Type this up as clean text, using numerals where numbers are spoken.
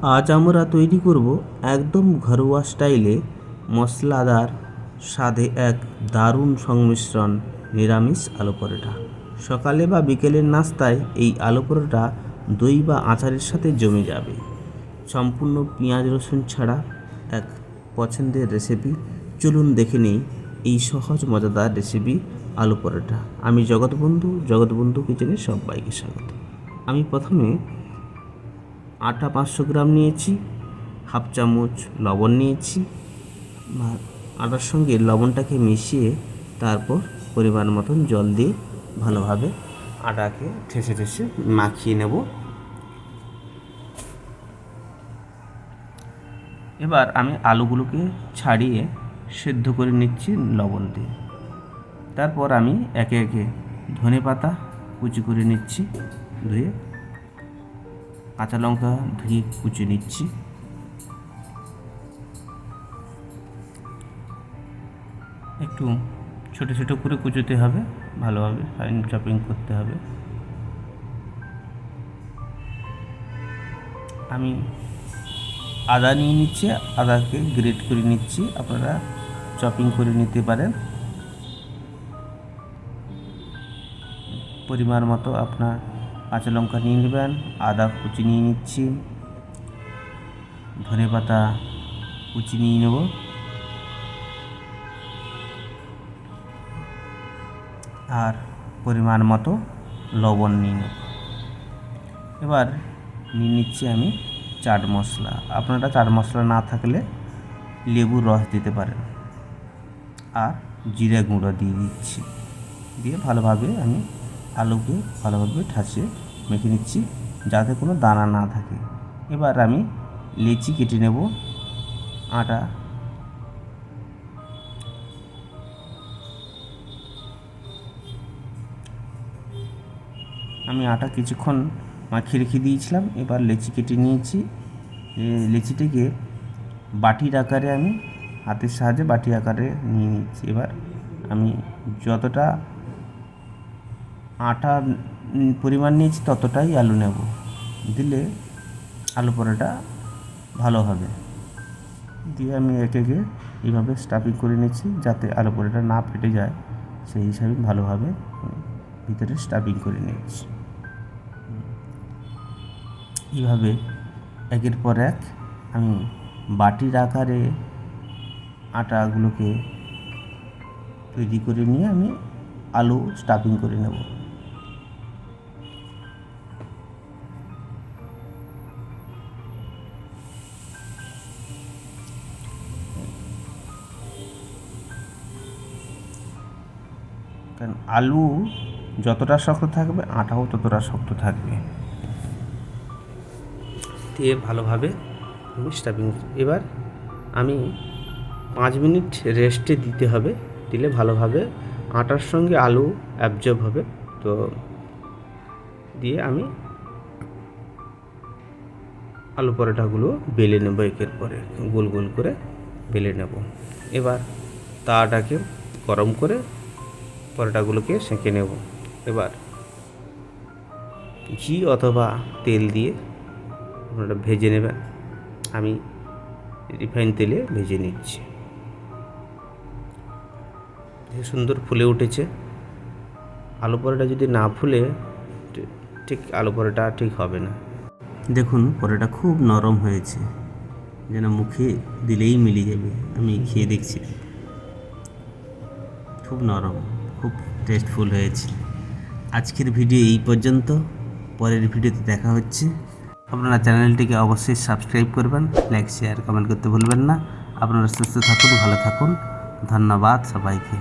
আজ আমরা তৈরি করব একদম ঘরোয়া স্টাইলে মশলাদার স্বাদে এক দারুণ সংমিশ্রণ নিরামিষ আলু পরোটা। সকালে বা বিকেলের নাস্তায় এই আলু পরোটা দই বা আচারের সাথে জমে যাবে। সম্পূর্ণ পেঁয়াজ রসুন ছাড়া এক পছন্দের রেসিপি। চলুন দেখে নেই এই সহজ মজাদার রেসিপি আলু পরোটা। আমি জগৎবন্ধু কিচেনে সবাইকে স্বাগত। আমি প্রথমে আটা 500 গ্রাম নিয়েছি, হাফ চামচ লবণ নিয়েছি। আটার সঙ্গে লবণটাকে মিশিয়ে তারপর পরিমাণ মতন জল দিয়ে ভালোভাবে আটাকে ঠেসে ঠেসে মাখিয়ে নেব। এবার আমি আলুগুলোকে ছাড়িয়ে সেদ্ধ করে নিচ্ছি লবণ দিয়ে। তারপর আমি একে একে ধনেপাতা কুচি করে নিচ্ছি, ধুয়ে কাঁচা লঙ্কা ধুয়ে কুচি নিচ্ছি। একটু ছোট ছোট করে কুচোতে হবে, ভালোভাবে ফাইন চপিং করতে হবে। আমি আদা নিয়ে নিচ্ছি, আদাকে গ্রেট করে নিচ্ছি, আপনারা চপিং করে নিতে পারেন। পরিমাণ মতো আপনার কাঁচা লঙ্কা নিয়ে নেবেন, আদা কুচি নিয়ে নিচ্ছি, ধনেপাতা কুচি নিয়ে নেব, আর পরিমাণ মতো লবণ নিয়ে নেব। এবার নিয়ে নিচ্ছি আমি চাট মশলা। আপনারা চাট মশলা না থাকলে লেবুর রস দিতে পারেন, আর জিরে গুঁড়ো দিয়ে দিচ্ছি। দিয়ে ভালোভাবে আমি আলুকে ভালোভাবে ঠাসিয়ে মেখে নিচ্ছি যাতে কোনো দানা না থাকে। এবার আমি লেচি কেটে নেব। আটা কিছুক্ষণ মাখিয়ে রেখে দিয়েছিলাম। এবার লেচি কেটে নিয়েছি। লেচিটিকে বাটির আকারে আমি হাতের সাহায্যে বাটি আকারে নিয়ে নিচ্ছি। এবার আমি যতটা আটা পরিমাণ নিয়েছি ততটাই আলু নেব, দিলে আলু পরোটা ভালো হবে। দিয়ে আমি একে একে এইভাবে স্টাফিং করে নিচ্ছি যাতে আলু পরোটা না ফেটে যায়, সেই হিসাবে ভালোভাবে ভিতরে স্টাফিং করে নিচ্ছি। এইভাবে একের পর এক আমি বাটির আকারে আটাগুলোকে তৈরি করে নিয়ে আমি আলু স্টাফিং করে নেব। কারণ আলু যতটা শক্ত থাকবে আটাও ততটা শক্ত থাকবে। দিয়ে ভালোভাবে আমি স্টাফিং। এবার আমি 5 মিনিট রেস্টে দিতে হবে, দিলে ভালোভাবে আটার সঙ্গে আলু অ্যাবজর্ব হবে। তো দিয়ে আমি আলু পরোটাগুলো বেলে নেব, একের পরে গোল গোল করে বেলে নেব। এবার তাওয়াটাকে গরম করে পরোটাগুলোকে সেঁকে নেব। এবার ঘি অথবা তেল দিয়ে আপনারা ভেজে নেবেন। আমি রিফাইন তেলে ভেজে নিচ্ছি। সুন্দর ফুলে উঠেছে। আলু পরোটা যদি না ফুলে ঠিক আলু পরোটা ঠিক হবে না। দেখুন পরোটা খুব নরম হয়েছে, যেন মুখে দিলেই মিলিয়ে যাবে। আমি খেয়ে দেখছি, খুব নরম, খুব টেস্টফুল হয়েছে। আজকের ভিডিও এই পর্যন্ত, পরের ভিডিওতে দেখা হচ্ছে। আপনারা চ্যানেলটিকে অবশ্যই সাবস্ক্রাইব করবেন, লাইক শেয়ার কমেন্ট করতে ভুলবেন না। আপনারা সুস্থ থাকুন, ভালো থাকুন। ধন্যবাদ সবাইকে।